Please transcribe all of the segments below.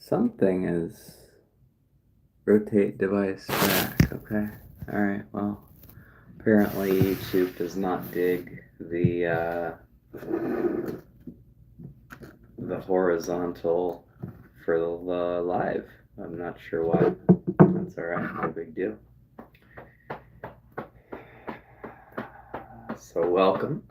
Something is rotate device back, okay? Alright, well, apparently YouTube does not dig the horizontal for the live. I'm not sure why. That's alright, no big deal. So welcome.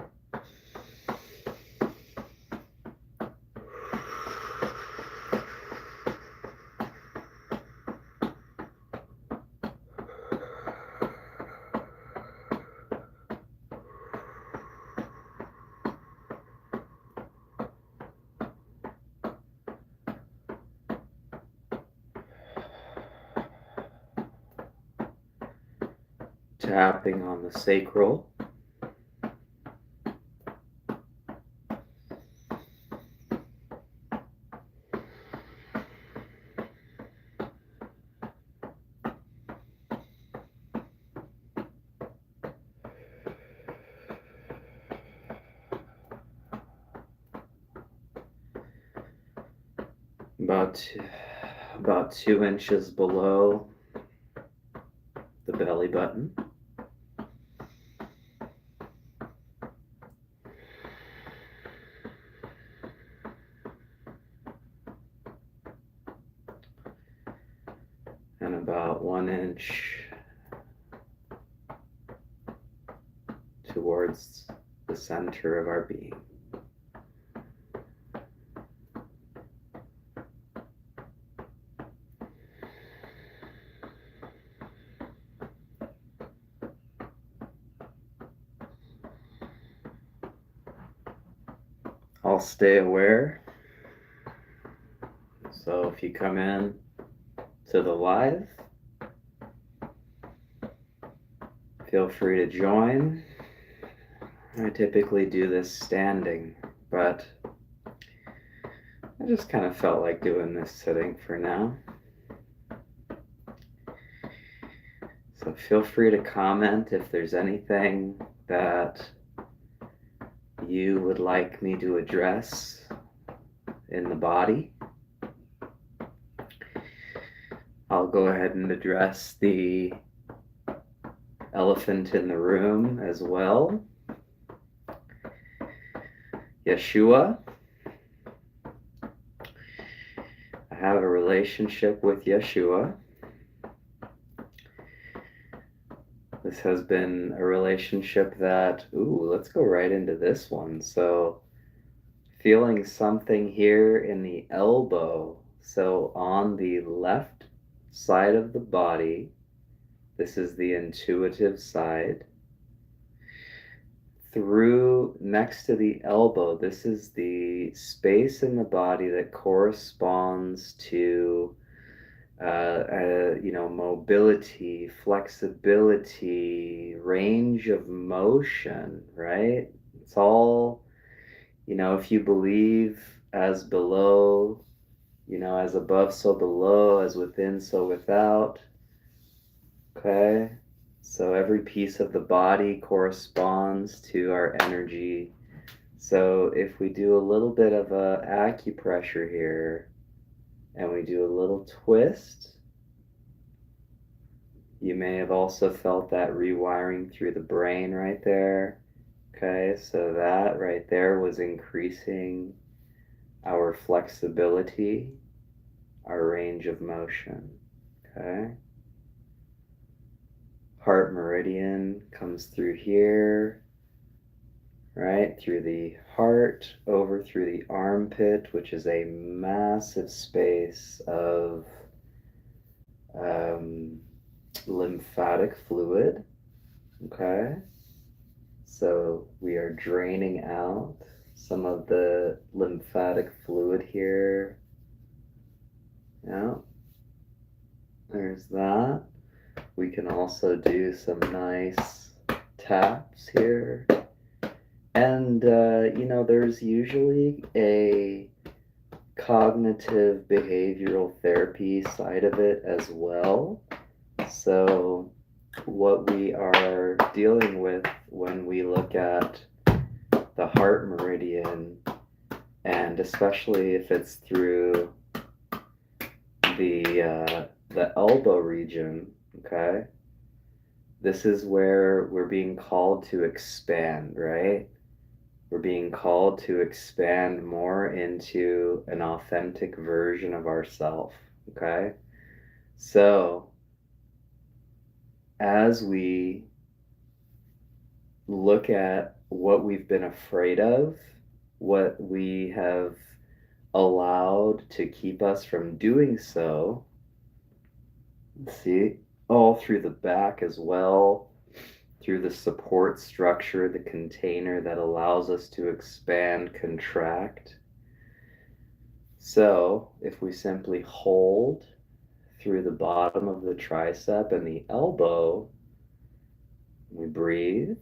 Tapping on the sacral. About 2 inches below the belly button. And about 1 inch towards the center of our being. I'll stay aware. So if you come in to the live, feel free to join. I typically do this standing, but I just kind of felt like doing this sitting for now. So feel free to comment if there's anything that you would like me to address in the body. I'll go ahead and address the elephant in the room as well. Yeshua. I have a relationship with Yeshua. This has been a relationship that, let's go right into this one. So, feeling something here in the elbow. So, on the left side of the body, this is the intuitive side. Through next to the elbow, this is the space in the body that corresponds to mobility, flexibility, range of motion, right? It's all, if you believe as below, as above, so below, as within, so without, okay? So every piece of the body corresponds to our energy. So if we do a little bit of acupressure here, and we do a little twist, you may have also felt that rewiring through the brain right there. Okay, so that right there was increasing our flexibility, our range of motion. Okay. Heart meridian comes through here, right, through the heart, over through the armpit, which is a massive space of lymphatic fluid. Okay, so we are draining out some of the lymphatic fluid here. Yeah, there's that. We can also do some nice taps here. And, there's usually a cognitive behavioral therapy side of it as well. So what we are dealing with when we look at the heart meridian, and especially if it's through the elbow region, okay? This is where we're being called to expand, right? We're being called to expand more into an authentic version of ourself, okay? So, as we look at what we've been afraid of, what we have allowed to keep us from doing so, see, all through the back as well, through the support structure, the container that allows us to expand, contract. So, if we simply hold through the bottom of the tricep and the elbow, we breathe,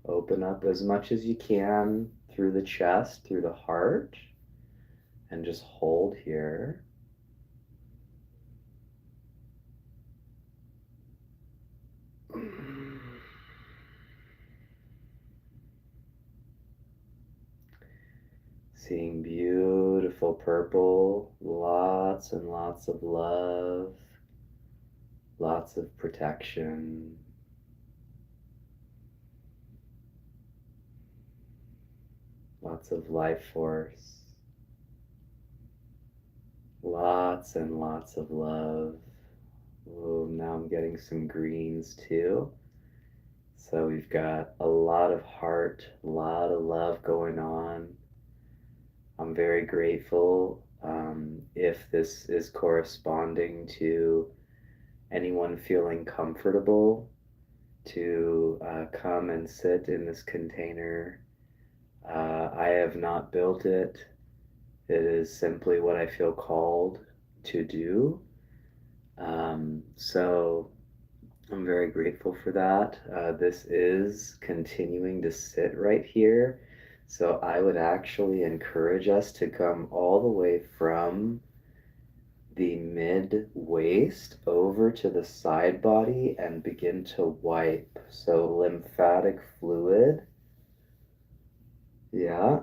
open up as much as you can through the chest, through the heart, and just hold here. Seeing beautiful purple, lots and lots of love, lots of protection. Lots of life force. Lots and lots of love. Oh, now I'm getting some greens too. So we've got a lot of heart, a lot of love going on. I'm very grateful if this is corresponding to anyone feeling comfortable to come and sit in this container. I have not built it. It is simply what I feel called to do. So I'm very grateful for that. This is continuing to sit right here. So I would actually encourage us to come all the way from the mid waist over to the side body and begin to wipe. So lymphatic fluid. Yeah,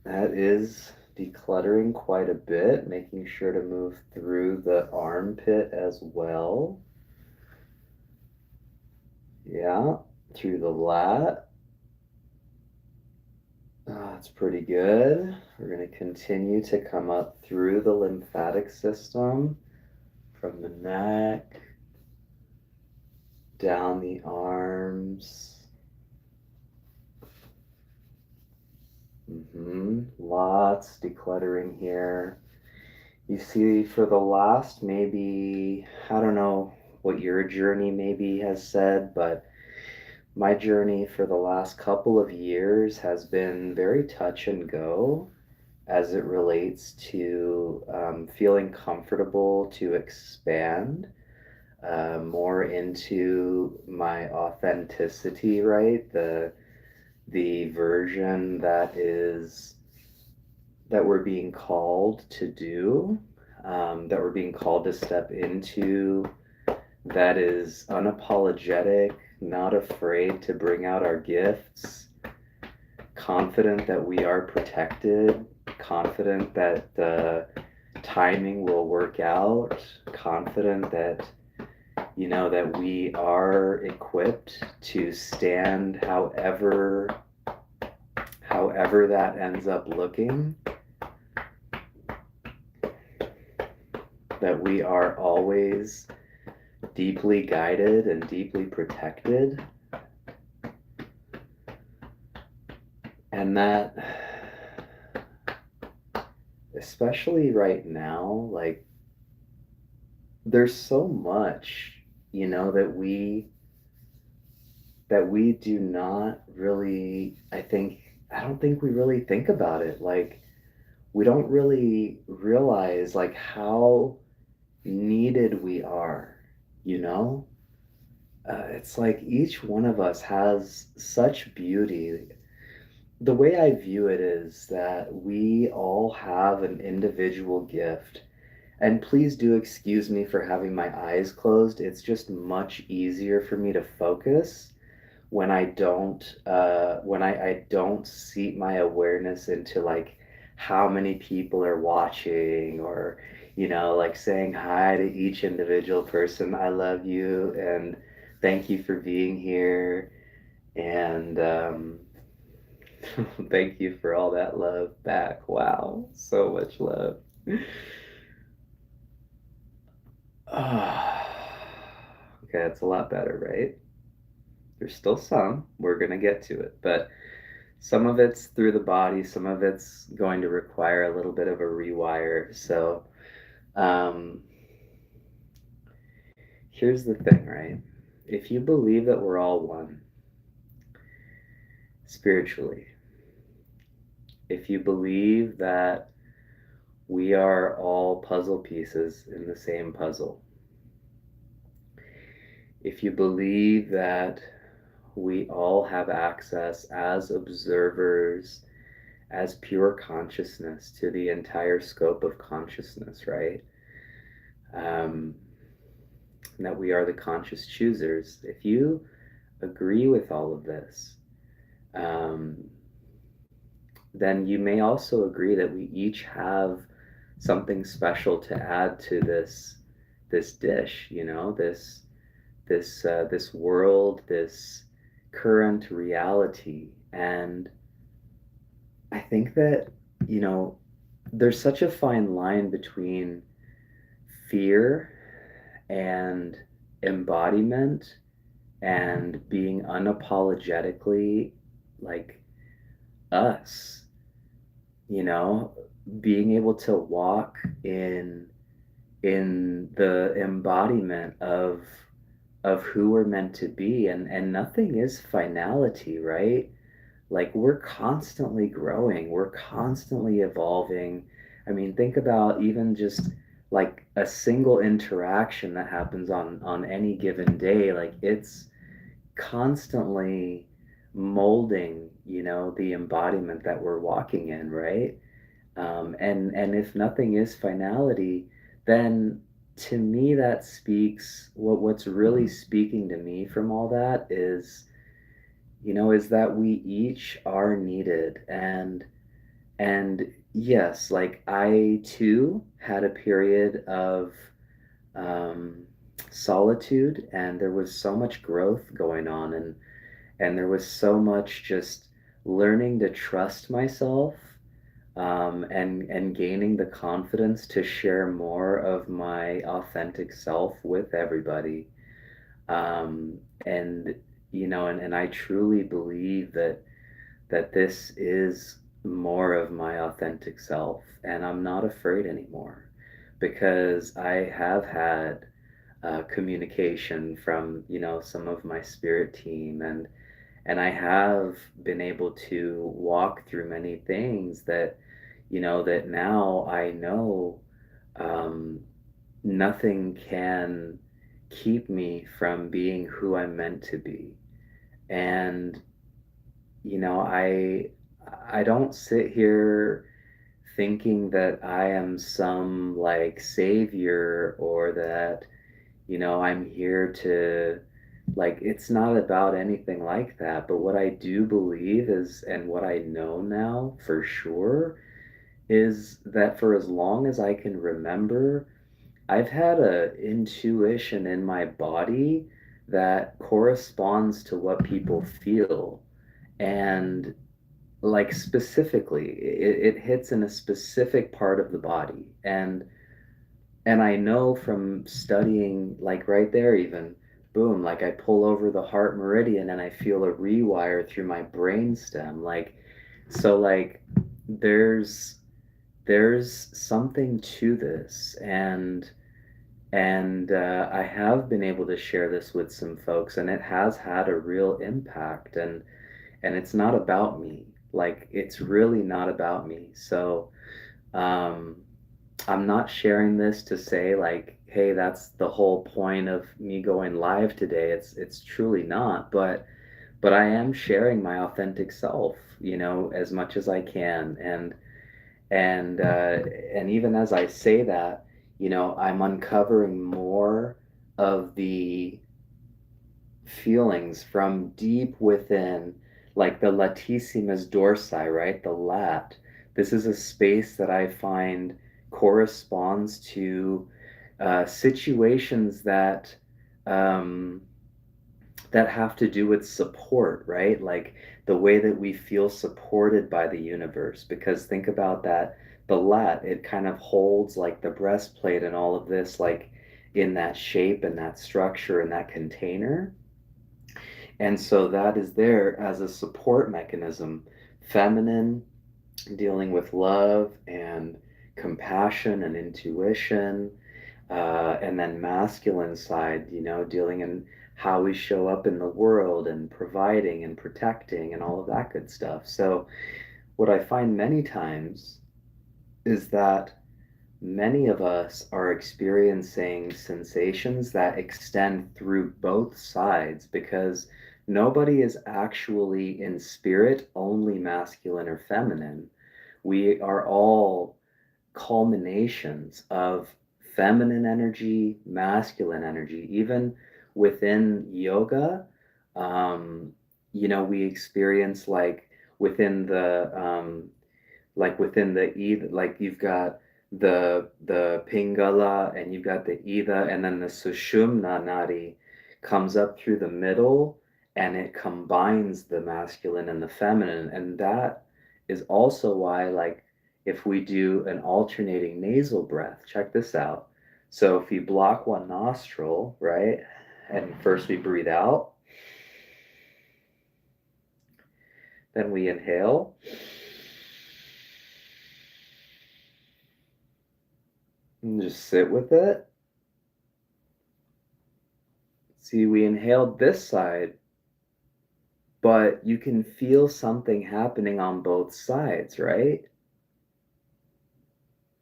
that is decluttering quite a bit, making sure to move through the armpit as well. Yeah, through the lat. That's pretty good. We're going to continue to come up through the lymphatic system from the neck, down the arms. Lots decluttering here. You see, for the last maybe, I don't know what your journey maybe has said, but my journey for the last couple of years has been very touch and go as it relates to feeling comfortable to expand more into my authenticity, right? The version that we're being called to do, that we're being called to step into, that is unapologetic, not afraid to bring out our gifts, confident that we are protected, confident that the timing will work out, confident that that we are equipped to stand however that ends up looking, that we are always deeply guided and deeply protected, and that especially right now, like, there's so much that we do not really, I don't think we really think about it. Like, we don't really realize like how needed we are, you know? It's like each one of us has such beauty. The way I view it is that we all have an individual gift. And please do excuse me for having my eyes closed. It's just much easier for me to focus when I don't seat my awareness into like how many people are watching, or like saying hi to each individual person. I love you and thank you for being here. And thank you for all that love back. Wow, so much love. Okay, that's a lot better, right? There's still some. We're going to get to it. But some of it's through the body, some of it's going to require a little bit of a rewire. So, um, here's the thing, right? If you believe that we're all one spiritually, if you believe that we are all puzzle pieces in the same puzzle, if you believe that we all have access as observers, as pure consciousness to the entire scope of consciousness, right? Um, and that we are the conscious choosers. If you agree with all of this, um, then you may also agree that we each have something special to add to this dish, this world, this current reality. And I think that, you know, there's such a fine line between fear and embodiment and being unapologetically like us, you know, being able to walk in the embodiment of who we're meant to be, and nothing is finality, right? Like we're constantly growing, we're constantly evolving. I mean, think about even just like a single interaction that happens on any given day. Like it's constantly molding, the embodiment that we're walking in, right? And if nothing is finality, then to me that speaks, what's really speaking to me from all that is that we each are needed. And yes, like I too had a period of um, solitude, and there was so much growth going on, and there was so much just learning to trust myself, and gaining the confidence to share more of my authentic self with everybody. And and I truly believe that this is more of my authentic self, and I'm not afraid anymore because I have had communication from some of my spirit team, and I have been able to walk through many things that now I know, um, nothing can keep me from being who I'm meant to be. And I don't sit here thinking that I am some like savior, or that I'm here to, like, it's not about anything like that. But what I do believe is, and what I know now for sure, is that for as long as I can remember, I've had a intuition in my body that corresponds to what people feel. And like specifically, it hits in a specific part of the body. And I know from studying, like right there, even, boom, like I pull over the heart meridian and I feel a rewire through my brain stem. Like, so like there's there's something to this. And I have been able to share this with some folks, and it has had a real impact. And it's not about me. Like, it's really not about me. So, um, I'm not sharing this to say like, hey, that's the whole point of me going live today. It's truly not. But I am sharing my authentic self, as much as I can. And even as I say that, I'm uncovering more of the feelings from deep within, like the latissimus dorsi, right? The lat. This is a space that I find corresponds to situations um, that have to do with support, right? Like the way that we feel supported by the universe. Because think about that, the lat, it kind of holds like the breastplate and all of this, like in that shape and that structure and that container. And so that is there as a support mechanism. Feminine, dealing with love and compassion and intuition, and then masculine side, dealing in how we show up in the world and providing and protecting and all of that good stuff. So what I find many times is that many of us are experiencing sensations that extend through both sides because nobody is actually in spirit only masculine or feminine. We are all culminations of feminine energy, masculine energy. Even within yoga, um, we experience within the within the Ida, like you've got the Pingala and you've got the Ida, and then the Sushumna Nadi comes up through the middle and it combines the masculine and the feminine. And that is also why, like, if we do an alternating nasal breath, check this out. So if you block one nostril, right, and first we breathe out, then we inhale. And just sit with it. See, we inhaled this side, but you can feel something happening on both sides, right?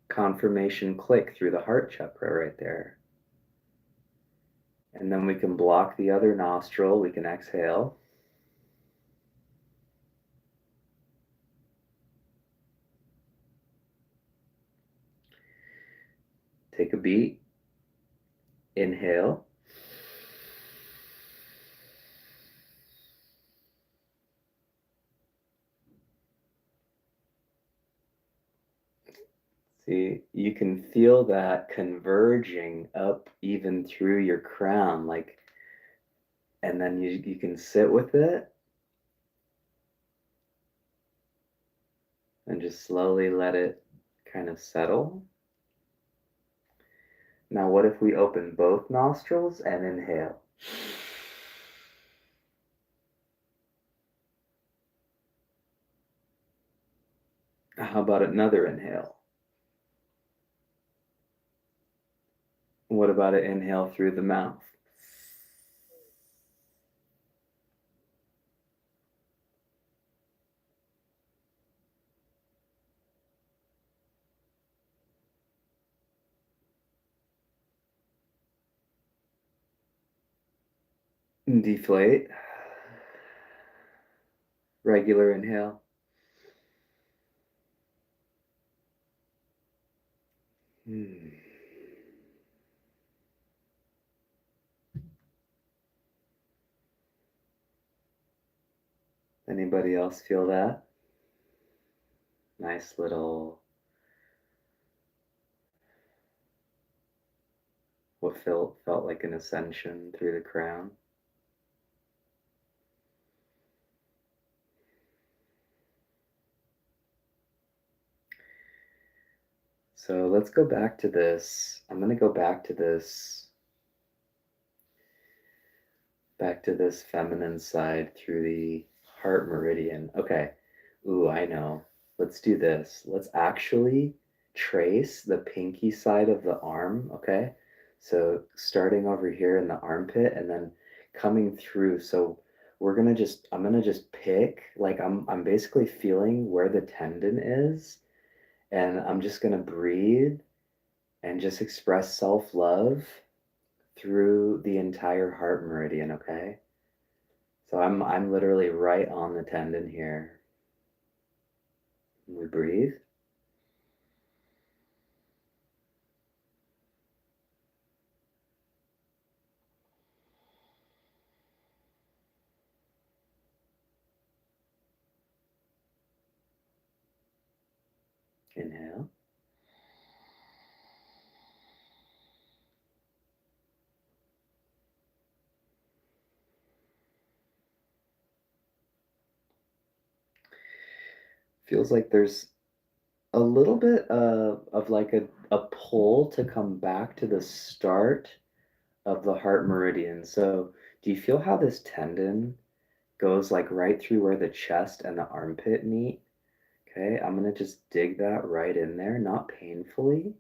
Confirmation click through the heart chakra right there. And then we can block the other nostril, we can exhale. Take a beat, inhale. See, you can feel that converging up even through your crown, and then you can sit with it and just slowly let it kind of settle. Now, what if we open both nostrils and inhale? How about another inhale? What about an inhale through the mouth? Deflate. Regular inhale. Anybody else feel that? Nice little, what felt like an ascension through the crown. So let's go back to this. I'm going to go back to this feminine side through the heart meridian. Okay. Ooh, I know. Let's do this. Let's actually trace the pinky side of the arm, okay? So starting over here in the armpit and then coming through. So I'm gonna just pick, like I'm basically feeling where the tendon is, and I'm just gonna breathe and just express self-love through the entire heart meridian, okay? So I'm literally right on the tendon here. We breathe. Inhale. Feels like there's a little bit of like a pull to come back to the start of the heart meridian. So, do you feel how this tendon goes like right through where the chest and the armpit meet? Okay, I'm gonna just dig that right in there, not painfully,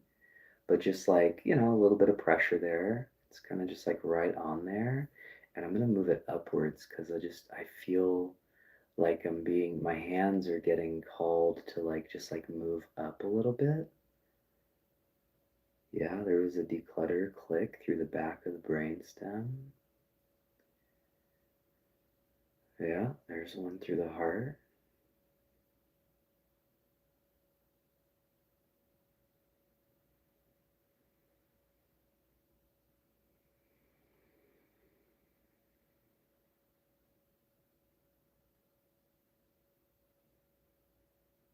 but just like, a little bit of pressure there. It's kind of just like right on there. And I'm gonna move it upwards because I feel like my hands are getting called to like just like move up a little bit. Yeah, there was a declutter click through the back of the brainstem. Yeah, there's one through the heart.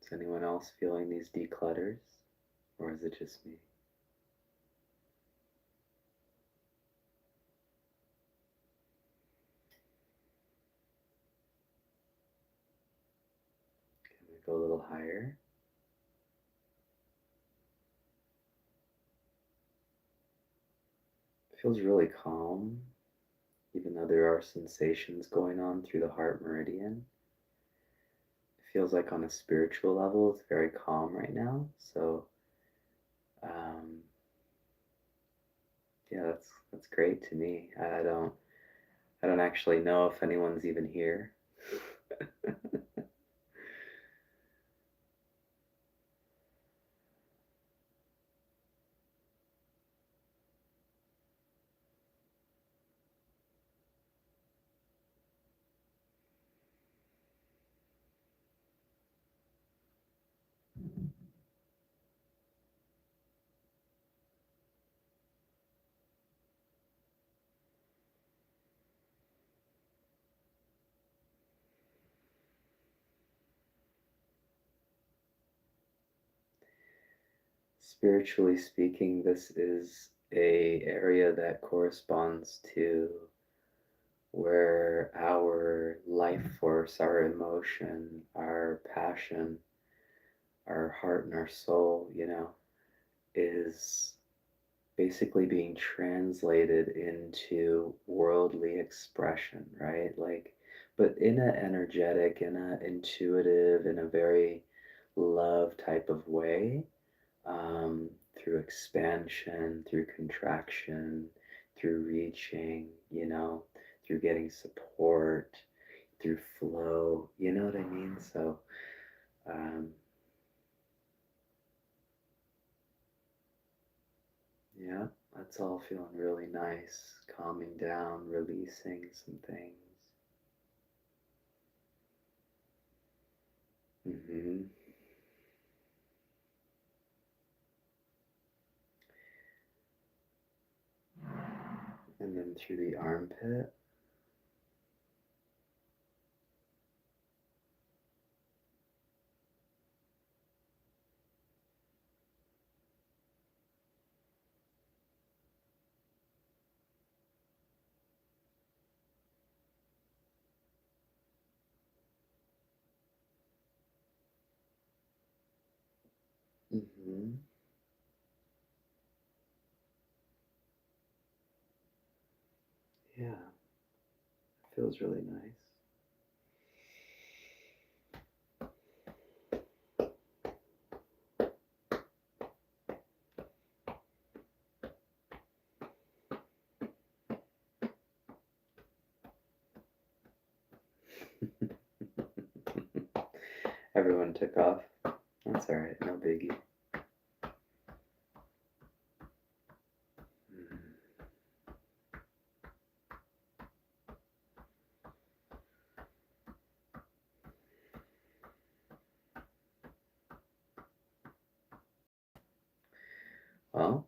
Is anyone else feeling these declutters? Or is it just me? Can we go a little higher? It feels really calm, even though there are sensations going on through the heart meridian. It feels like on a spiritual level, it's very calm right now. So, um, yeah, that's great to me. I don't actually know if anyone's even here. Spiritually speaking, this is a area that corresponds to where our life force, our emotion, our passion, our heart and our soul, is basically being translated into worldly expression, right? Like, but in a energetic, in a intuitive, in a very love type of way, through expansion, through contraction, through reaching, through getting support, through flow. You know what I mean? So, um, yeah, that's all feeling really nice, calming down, releasing some things. hmm And then through the armpit. hmm Yeah, it feels really nice. Everyone took off. That's all right, no biggie. Mhm. Well,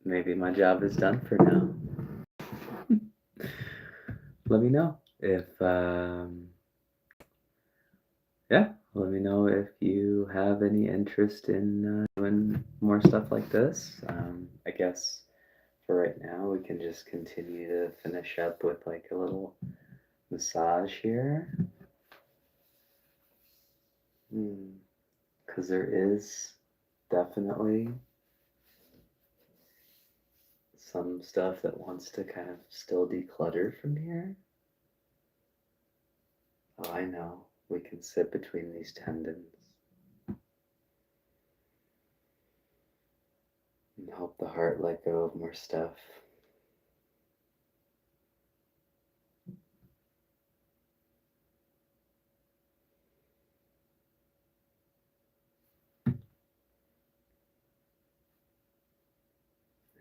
maybe my job is done for now. Let me know if, yeah, let me know if you have any interest in doing more stuff like this. I guess for right now, we can just continue to finish up with like a little massage here. Hmm. because there is definitely some stuff that wants to kind of still declutter from here. Oh, I know. We can sit between these tendons and help the heart let go of more stuff.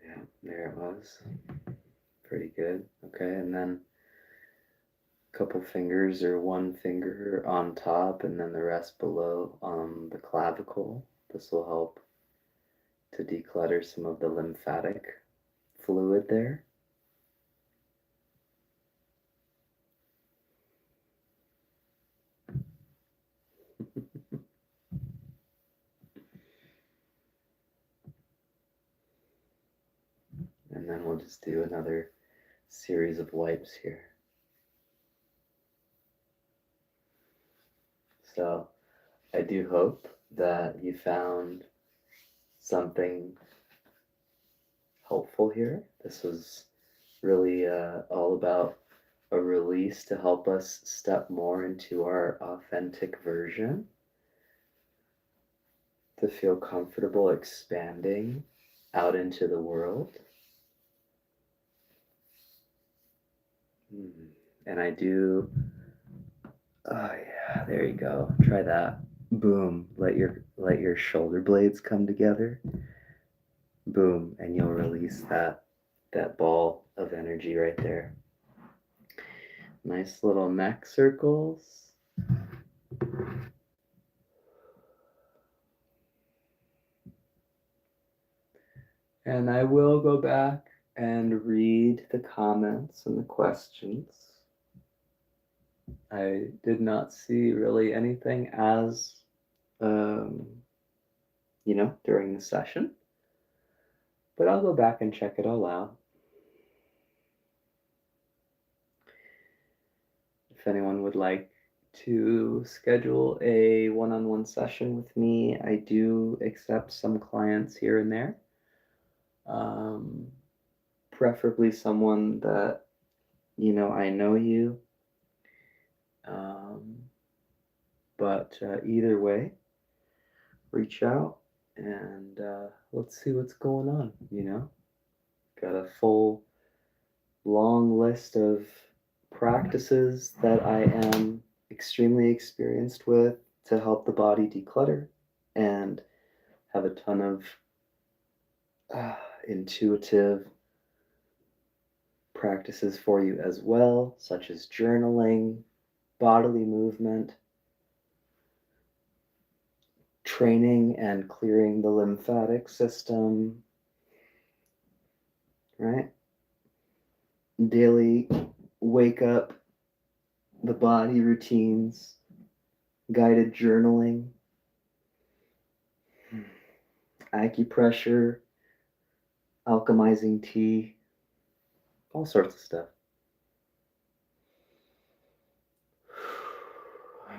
Yeah, there it was. Pretty good. Okay, and then a couple fingers or one finger on top and then the rest below on the clavicle. This will help to declutter some of the lymphatic fluid there. And then we'll just do another series of wipes here. So I do hope that you found something helpful here. This was really all about a release to help us step more into our authentic version, to feel comfortable expanding out into the world. And I do, oh yeah, there you go. Try that. Boom. Let your shoulder blades come together. Boom, and you'll release that ball of energy right there. Nice little neck circles. And I will go back and read the comments and the questions. I did not see really anything as, during the session, but I'll go back and check it all out. If anyone would like to schedule a one-on-one session with me, I do accept some clients here and there. Preferably someone that, I know you. But either way, reach out and let's see what's going on, Got a full, long list of practices that I am extremely experienced with to help the body declutter, and have a ton of intuitive practices for you as well, such as journaling, bodily movement, training and clearing the lymphatic system, right? Daily wake up, the body routines, guided journaling, acupressure, alchemizing tea, all sorts of stuff.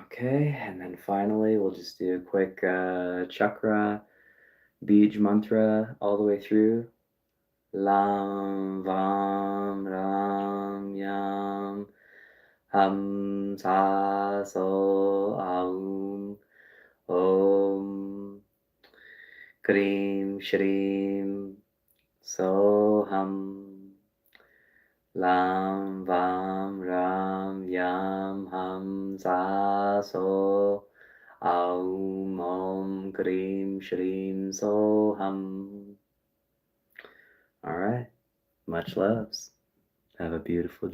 Okay, and then finally we'll just do a quick chakra Bij mantra all the way through. Lam Vam Ram Yam Ham Sa So Aum Om Krim Shrim Soham Lam Vam Ram Yam Ham Sa So Aum Om Krim Shrim Soham. All right. Much loves. Have a beautiful day.